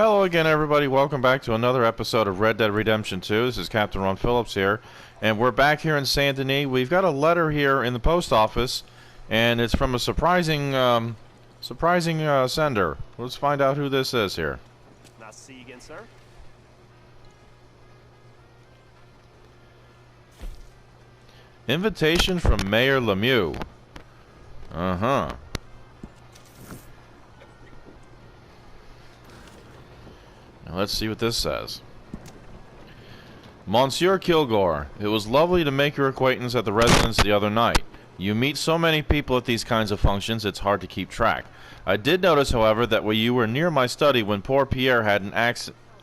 Hello again, everybody. Welcome back to another episode of Red Dead Redemption 2. This is Captain Ron Phillips here, and we're back here in Saint Denis. We've got a letter here in the post office, and it's from a surprising sender. Let's find out who this is here. Nice to see you again, sir. Invitation from Mayor Lemieux. Uh-huh. Now let's see what this says. Monsieur Kilgore, it was lovely to make your acquaintance at the residence the other night. You meet so many people at these kinds of functions, it's hard to keep track. I did notice, however, that you were near my study when poor Pierre had an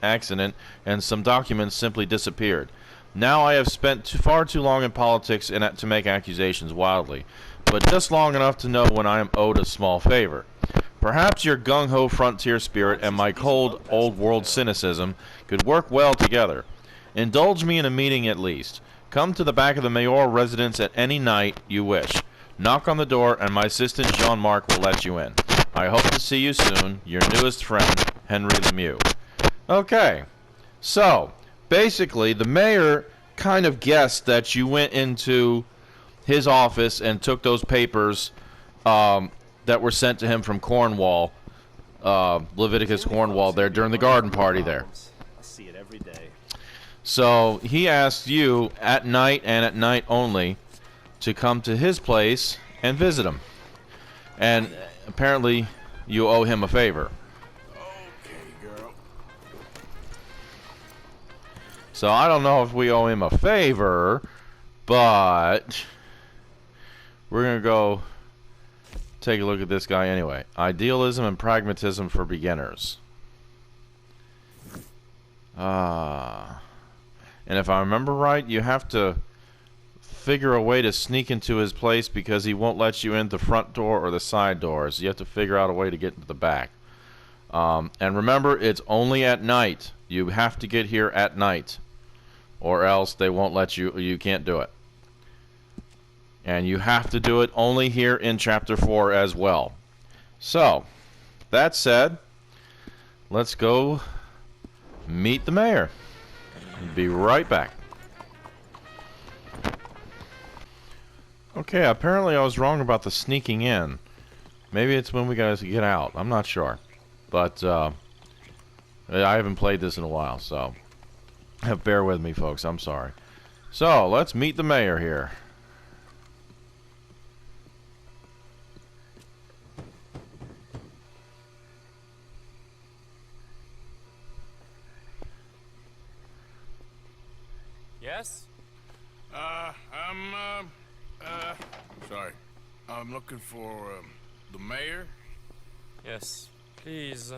accident and some documents simply disappeared. Now I have spent far too long in politics to make accusations wildly, but just long enough to know when I am owed a small favor. Perhaps your gung-ho frontier spirit and my cold, old-world cynicism could work well together. Indulge me in a meeting at least. Come to the back of the mayoral residence at any night you wish. Knock on the door, and my assistant Jean-Marc will let you in. I hope to see you soon. Your newest friend, Henry Lemieux. Okay, so basically the mayor kind of guessed that you went into his office and took those papers that were sent to him from Cornwall, Leviticus Cornwall, there during the garden party there. I see it every day. So he asked you at night and at night only to come to his place and visit him. And apparently you owe him a favor. Okay, girl. So I don't know if we owe him a favor, but we're going to go take a look at this guy anyway. Idealism and pragmatism for beginners. And if I remember right, you have to figure a way to sneak into his place because he won't let you in the front door or the side doors. You have to figure out a way to get into the back. And remember, it's only at night. You have to get here at night, or else they won't let you. You can't do it. And you have to do it only here in Chapter 4 as well. So, that said, let's go meet the mayor. Be right back. Okay, apparently I was wrong about the sneaking in. Maybe it's when we gotta get out. I'm not sure. But, I haven't played this in a while, so bear with me, folks. I'm sorry. So, let's meet the mayor here. Yes? Sorry. I'm looking for, the mayor. Yes, please,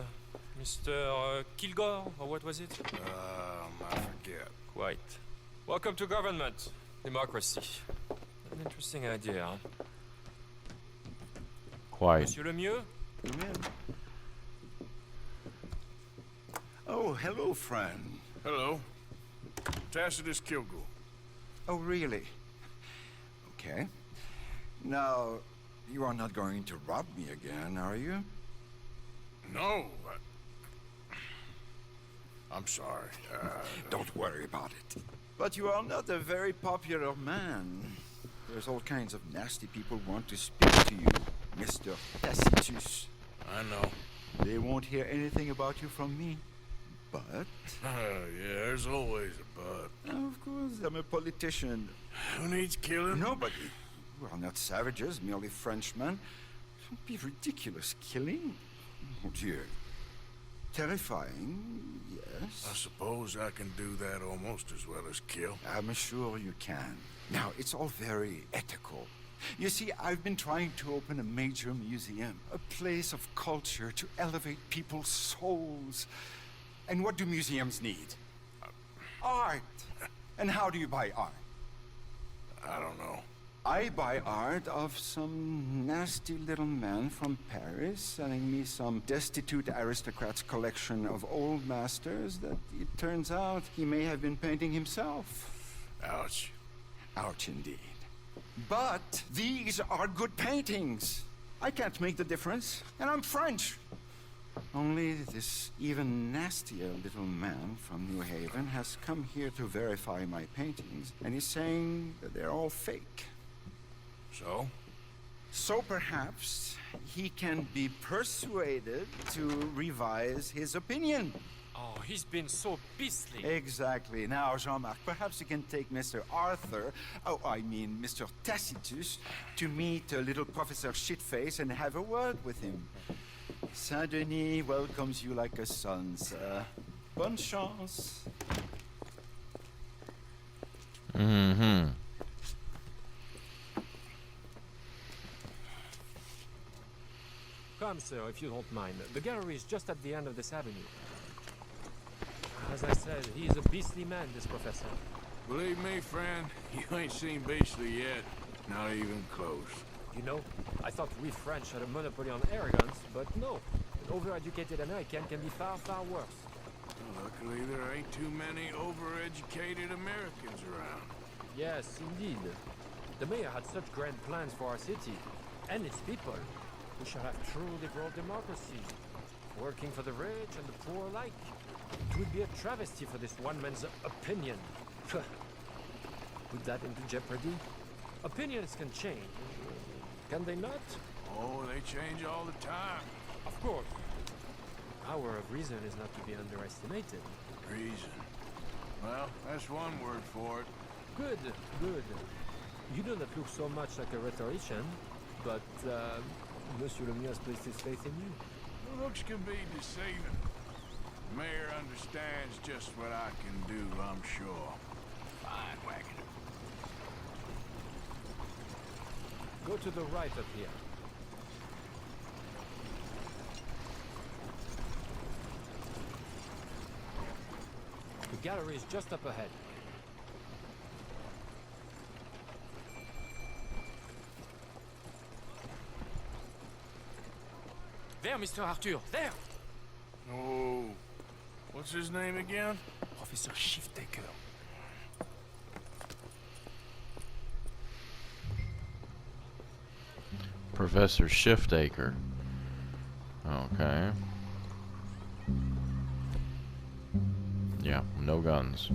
Mr. Kilgore, or what was it? I forget. Quite. Welcome to government. Democracy. An interesting idea, huh? Quite. Monsieur Lemieux? Come in. Oh, hello, friend. Hello. Tacitus Kilgore. Oh, really? Okay. Now, you are not going to rob me again, are you? No. I'm sorry. Don't worry about it. But you are not a very popular man. There's all kinds of nasty people who want to speak to you, Mr. Tacitus. I know. They won't hear anything about you from me. But... yeah, there's always a but. Of course, I'm a politician. Who needs killing? Nobody. We are not savages, merely Frenchmen. Don't be ridiculous. Killing? Oh dear. Terrifying, I yes. suppose I can do that almost as well as kill. I'm sure you can. Now, it's all very ethical. You see, I've been trying to open a major museum, a place of culture to elevate people's souls. And what do museums need? Art. And how do you buy art? I don't know. I buy art of some nasty little man from Paris selling me some destitute aristocrat's collection of old masters that it turns out he may have been painting himself. Ouch. Ouch indeed. But these are good paintings. I can't make the difference, and I'm French. Only this even nastier little man from New Haven has come here to verify my paintings, and he's saying that they're all fake. So? So perhaps he can be persuaded to revise his opinion. Oh, he's been so beastly. Exactly. Now, Jean-Marc, perhaps you can take Mr. Arthur, Mr. Tacitus, to meet little Professor Shitface and have a word with him. Saint-Denis welcomes you like a son, sir. Bonne chance. Mm-hmm. Come, sir, if you don't mind. The gallery is just at the end of this avenue. As I said, he's a beastly man, this professor. Believe me, friend, you ain't seen Beastly yet. Not even close. You know, I thought we French had a monopoly on arrogance, but no. An overeducated American can be far, far worse. Well, luckily, there ain't too many overeducated Americans around. Yes, indeed. The mayor had such grand plans for our city and its people. We shall have true liberal democracy, working for the rich and the poor alike. It would be a travesty for this one man's opinion. Put that into jeopardy. Opinions can change, can they not? Oh, they change all the time. Of course. The power of reason is not to be underestimated. Reason. Well, that's one word for it. Good, good. You do not look so much like a rhetorician, but Monsieur Lemieux has placed his faith in you. Looks can be deceiving. The mayor understands just what I can do, I'm sure. Fine wagon. Go to the right up here. The gallery is just up ahead. There, Mr. Arthur, there! Oh, what's his name again? Professor Shiftaker. Professor Shiftaker. Okay. Yeah, no guns.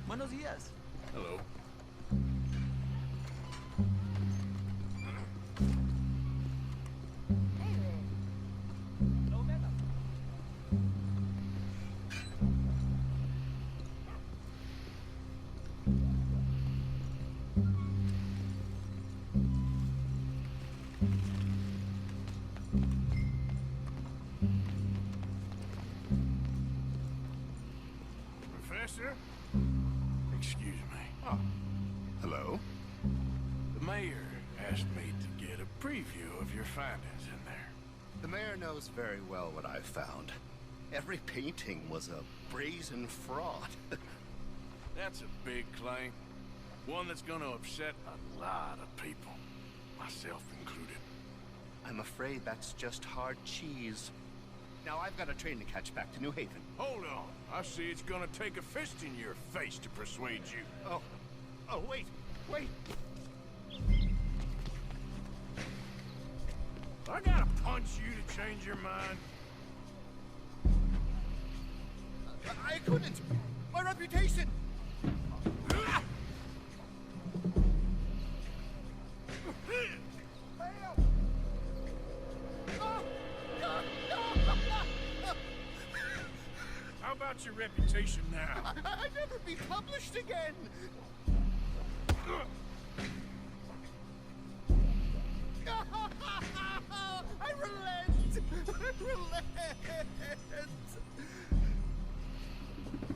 Buenos días. Hello. Professor? Excuse me. Oh. Hello? The mayor asked me to get a preview of your findings in there. The mayor knows very well what I've found. Every painting was a brazen fraud. That's a big claim. One that's gonna upset a lot of people. Myself included. I'm afraid that's just hard cheese. Now I've got a train to catch back to New Haven. Hold on. I see it's gonna take a fist in your face to persuade you. Oh, wait. I gotta punch you to change your mind. I couldn't! My reputation! How about your reputation now? I'd never be published again! I relent!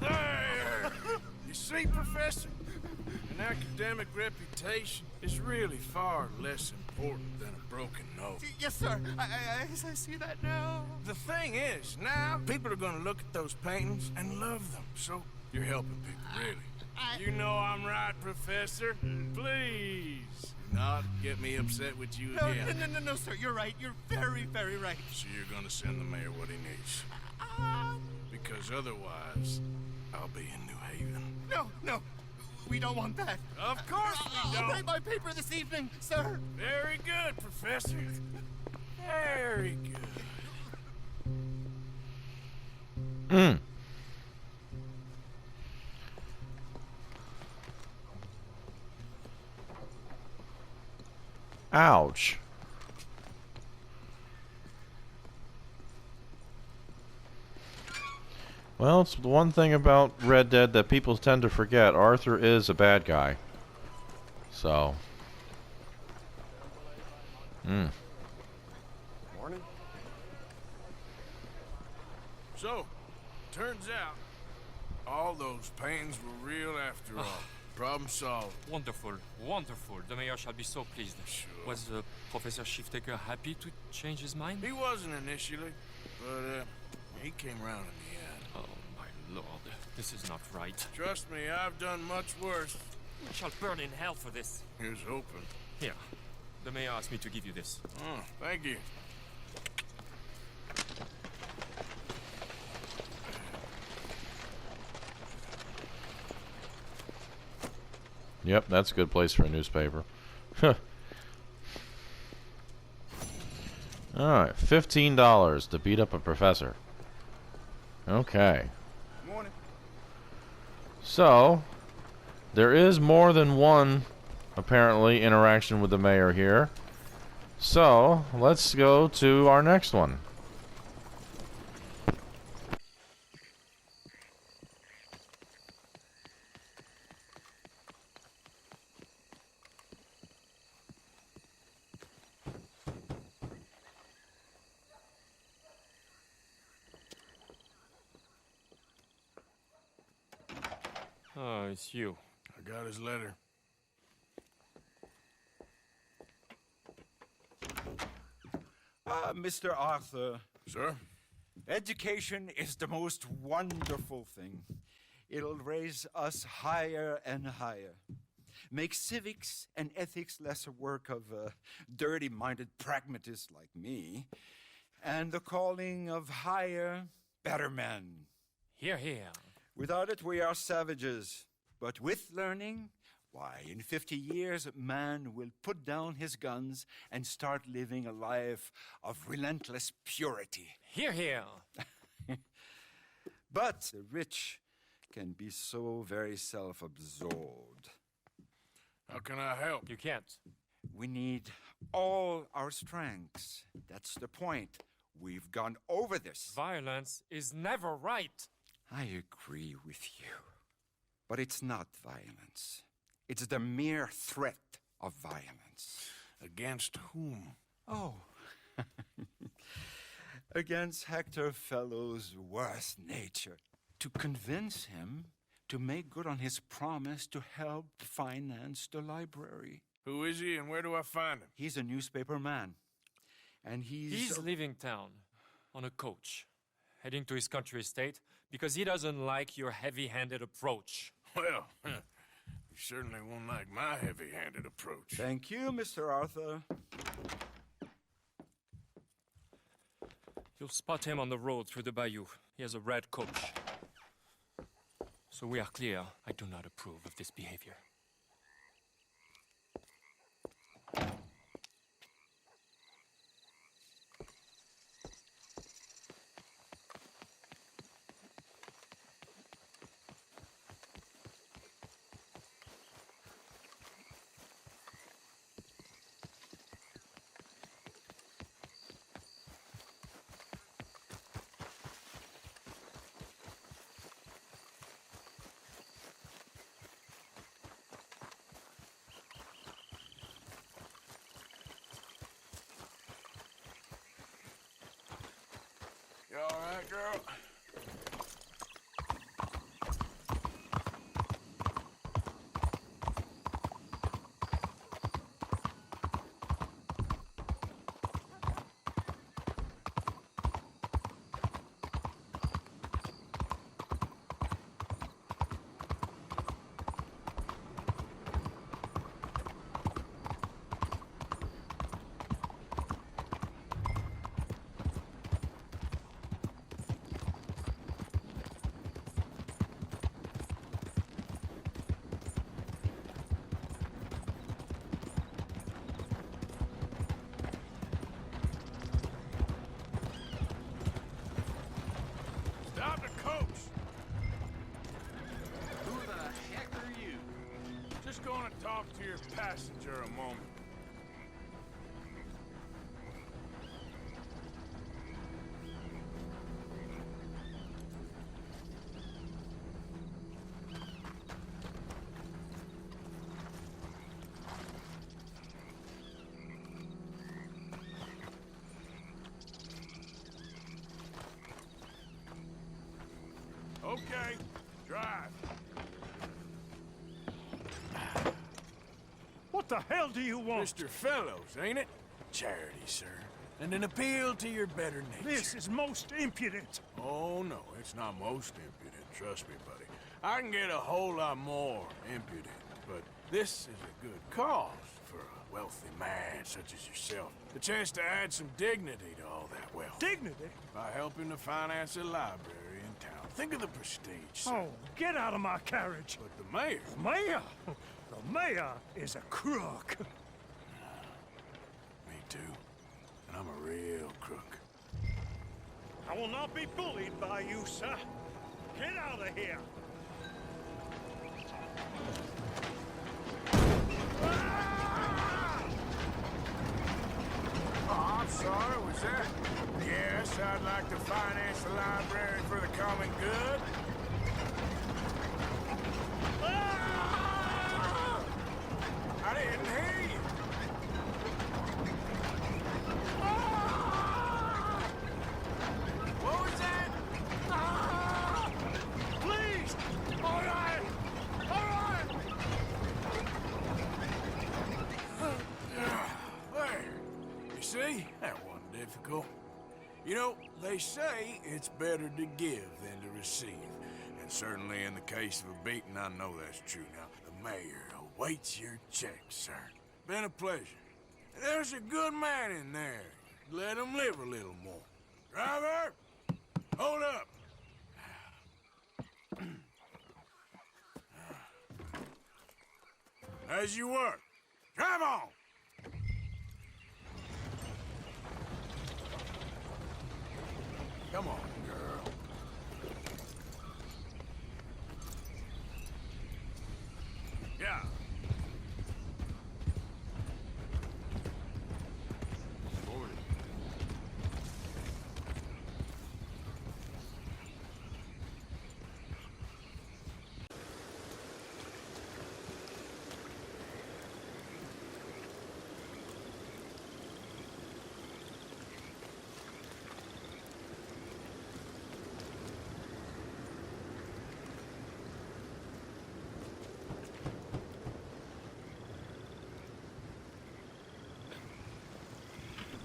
There! You see, Professor? An academic reputation is really far less important than a broken nose. Yes, sir. I see that now. The thing is, now people are gonna look at those paintings and love them. So you're helping people, really. You know I'm right, Professor. Please, not get me upset with you again. No, sir. You're right. You're very, very right. So you're gonna send the mayor what he needs. Because otherwise, I'll be in New Haven. No. We don't want that. Of course we I'll don't. write my paper this evening, sir. Very good, Professor. Very good. Mm. Ouch. Well, it's the one thing about Red Dead that people tend to forget. Arthur is a bad guy. So. Mm. Morning. So, turns out, all those paintings were real after all. Problem solved. Wonderful, wonderful. The mayor shall be so pleased. Sure. Was Professor Shiftaker happy to change his mind? He wasn't initially, but he came around in the end. Oh, my lord. This is not right. Trust me, I've done much worse. We shall burn in hell for this. Here's hoping. Here. The mayor asked me to give you this. Oh, thank you. Yep, that's a good place for a newspaper. Alright, $15 to beat up a professor. Okay. Morning. So, there is more than one, apparently, interaction with the mayor here. So, let's go to our next one. Oh, it's you. I got his letter. Mr. Arthur, Sir? education is the most wonderful thing. It'll raise us higher and higher. Make civics and ethics less a work of dirty-minded pragmatists like me, and the calling of higher, better men. Here, here. Without it, we are savages. But with learning, why, in 50 years, man will put down his guns and start living a life of relentless purity. Here, here. But the rich can be so very self-absorbed. How can I help? You can't. We need all our strengths. That's the point. We've gone over this. Violence is never right. I agree with you. But it's not violence. It's the mere threat of violence. Against whom? Oh. Against Hector Fellow's worst nature. To convince him to make good on his promise to help finance the library. Who is he and where do I find him? He's a newspaper man. And He's leaving town on a coach, heading to his country estate because he doesn't like your heavy-handed approach. Well, you certainly won't like my heavy-handed approach. Thank you, Mr. Arthur. You'll spot him on the road through the bayou. He has a red coach. So we are clear, I do not approve of this behavior. You all right, girl? just gonna talk to your passenger a moment. Okay, drive. What the hell do you want? Mr. Fellows, ain't it? Charity, sir. And an appeal to your better nature. This is most impudent. Oh, no, it's not most impudent. Trust me, buddy. I can get a whole lot more impudent, but this is a good cause for a wealthy man such as yourself. The chance to add some dignity to all that wealth. Dignity? By helping to finance a library in town. Think of the prestige, sir. Oh, get out of my carriage. But the mayor... Mayor? The mayor is a crook. Me too. And I'm a real crook. I will not be bullied by you, sir. Get out of here. Oh, I'm sorry, was that? Yes, I'd like to finance the library for the common good. Ah! I didn't hear you. Ah! What was that? Ah! Please! All right! All right! There. You see? That wasn't difficult. You know, they say it's better to give than to receive. And certainly in the case of a beating, I know that's true. Now, the mayor awaits your check, sir. Been a pleasure. There's a good man in there. Let him live a little more. Driver! Hold up! As you were. Drive on! Come on, girl. Yeah. Forward.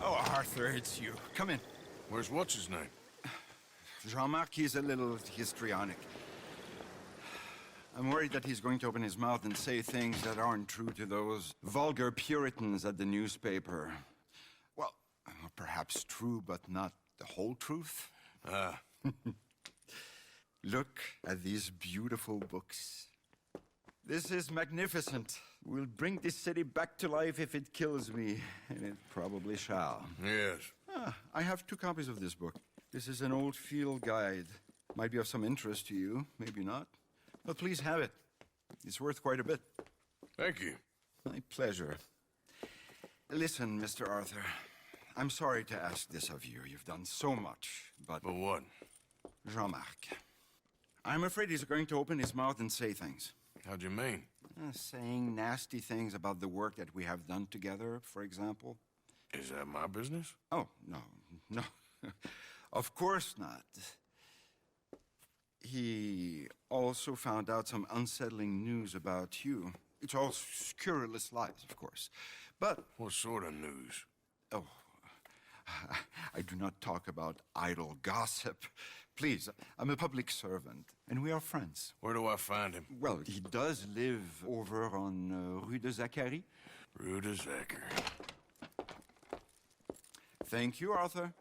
Oh, Arthur, it's you. Come in. Where's what's-his-name? Jean-Marc, he's a little histrionic. I'm worried that he's going to open his mouth and say things that aren't true to those vulgar Puritans at the newspaper. Well, perhaps true, but not the whole truth. Look at these beautiful books. This is magnificent. We'll bring this city back to life if it kills me, and it probably shall. Yes. I have 2 copies of this book. This is an old field guide. Might be of some interest to you, maybe not. But please have it. It's worth quite a bit. Thank you. My pleasure. Listen, Mr. Arthur, I'm sorry to ask this of you. You've done so much, but... But what? Jean-Marc, I'm afraid he's going to open his mouth and say things. How'd you mean? Saying nasty things about the work that we have done together, for example. Is that my business? Oh, no. Of course not. He also found out some unsettling news about you. It's all scurrilous lies, of course. But... What sort of news? Oh, I do not talk about idle gossip. Please, I'm a public servant, and we are friends. Where do I find him? Well, he does live over on Rue de Zachary. Rue de Zachary. Thank you, Arthur.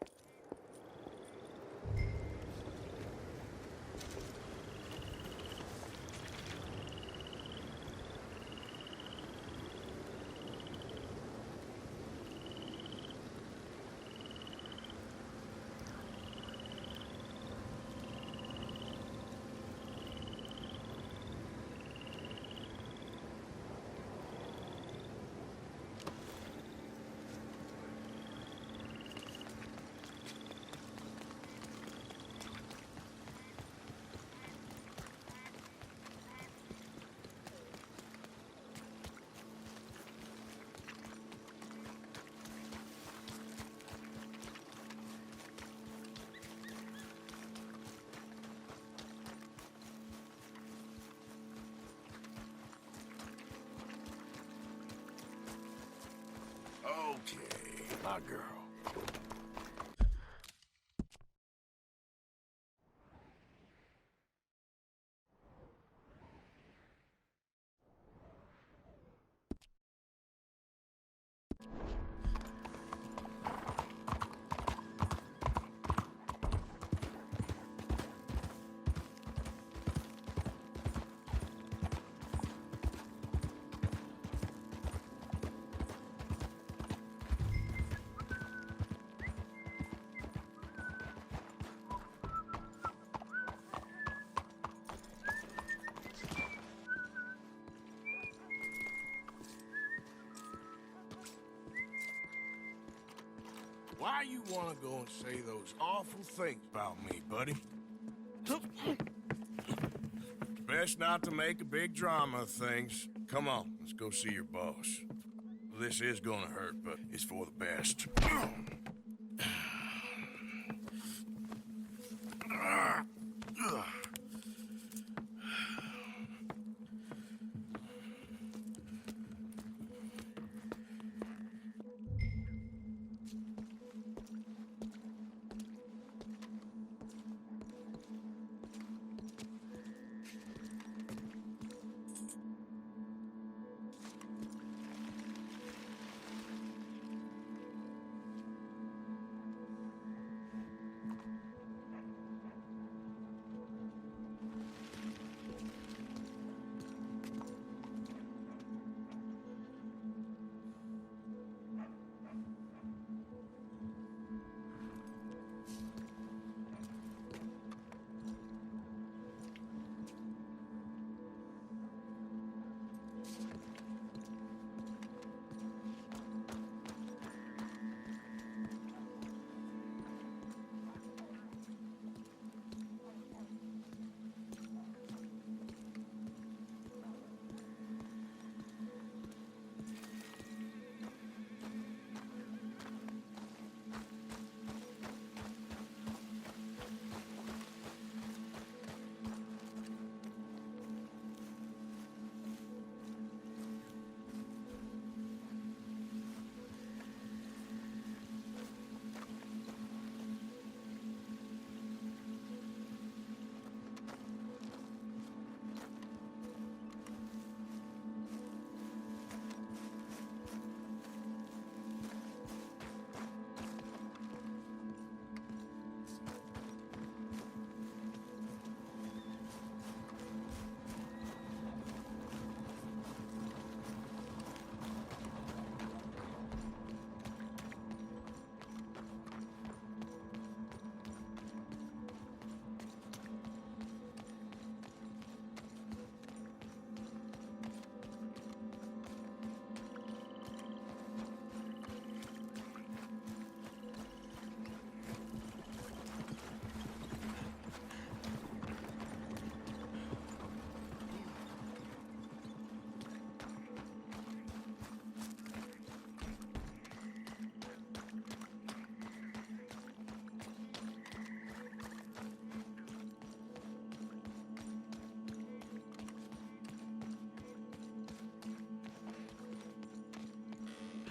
Okay, my girl. Why you wanna go and say those awful things about me, buddy? Best not to make a big drama of things. Come on, let's go see your boss. This is gonna hurt, but it's for the best.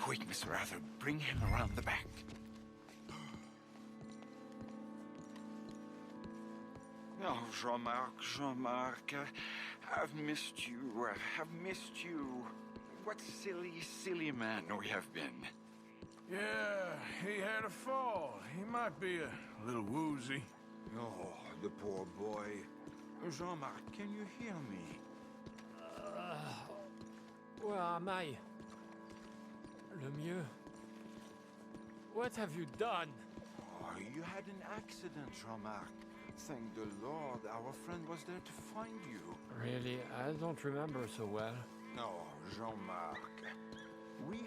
Quick, Mr. Arthur, bring him around the back. Oh, Jean-Marc, I've missed you. I've missed you. What silly man we have been. Yeah, he had a fall. He might be a little woozy. Oh, the poor boy. Jean-Marc, can you hear me? Where am I? Lemieux? What have you done? Oh, you had an accident, Jean-Marc. Thank the Lord, our friend was there to find you. Really, I don't remember so well. No, Jean-Marc. We...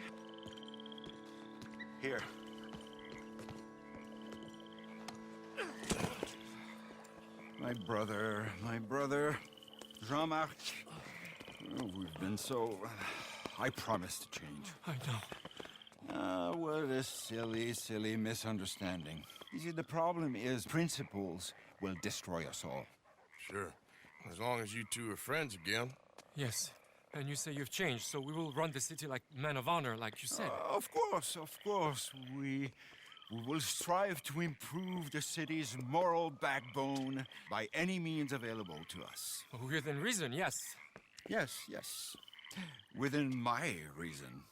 Here. My brother, Jean-Marc. Oh, we've been so... I promise to change. I know. What a silly misunderstanding. You see, the problem is principles will destroy us all. Sure. As long as you two are friends again. Yes, And you say you've changed, so we will run the city like men of honor, like you said. Of course. We will strive to improve the city's moral backbone by any means available to us. Within reason, yes. Yes. Within my reason.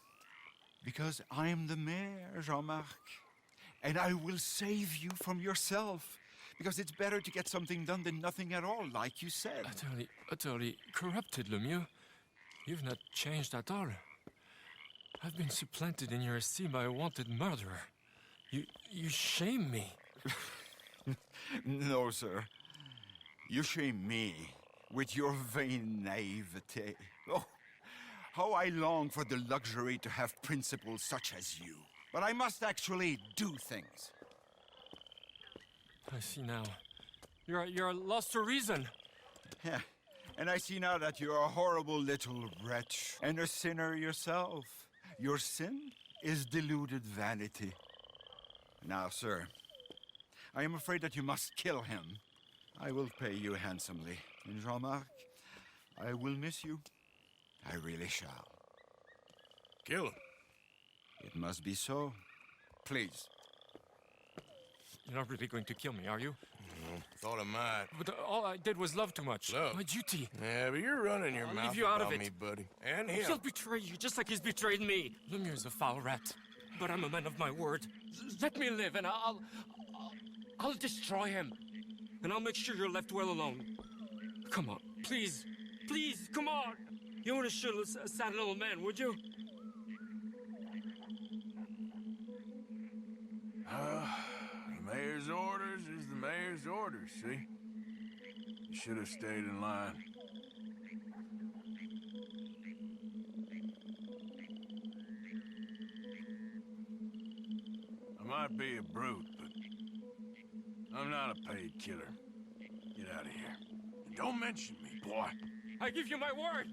Because I'm the mayor, Jean-Marc. And I will save you from yourself. Because it's better to get something done than nothing at all, like you said. Utterly corrupted, Lemieux. You've not changed at all. I've been supplanted in your esteem by a wanted murderer. You shame me. No, sir. You shame me with your vain naivete. Oh, how I long for the luxury to have principles such as you. But I must actually do things. I see now. You're lost to reason. Yeah. And I see now that you're a horrible little wretch and a sinner yourself. Your sin is deluded vanity. Now, sir, I am afraid that you must kill him. I will pay you handsomely. And Jean-Marc, I will miss you. I really shall. Kill him. It must be so. Please. You're not really going to kill me, are you? Thought I might. But all I did was love too much. Love? My duty. Yeah, but you're running your I'll mouth leave you out of about it. me, buddy. And him. He'll betray you just like he's betrayed me. Lemieux's a foul rat. But I'm a man of my word. Let me live and I'll destroy him. And I'll make sure you're left well alone. Come on, please. Please, come on. You wouldn't shoot a sad little man, would you? The mayor's orders is the mayor's orders, see? You should have stayed in line. I might be a brute, but I'm not a paid killer. Get out of here. And don't mention me, boy. I give you my word.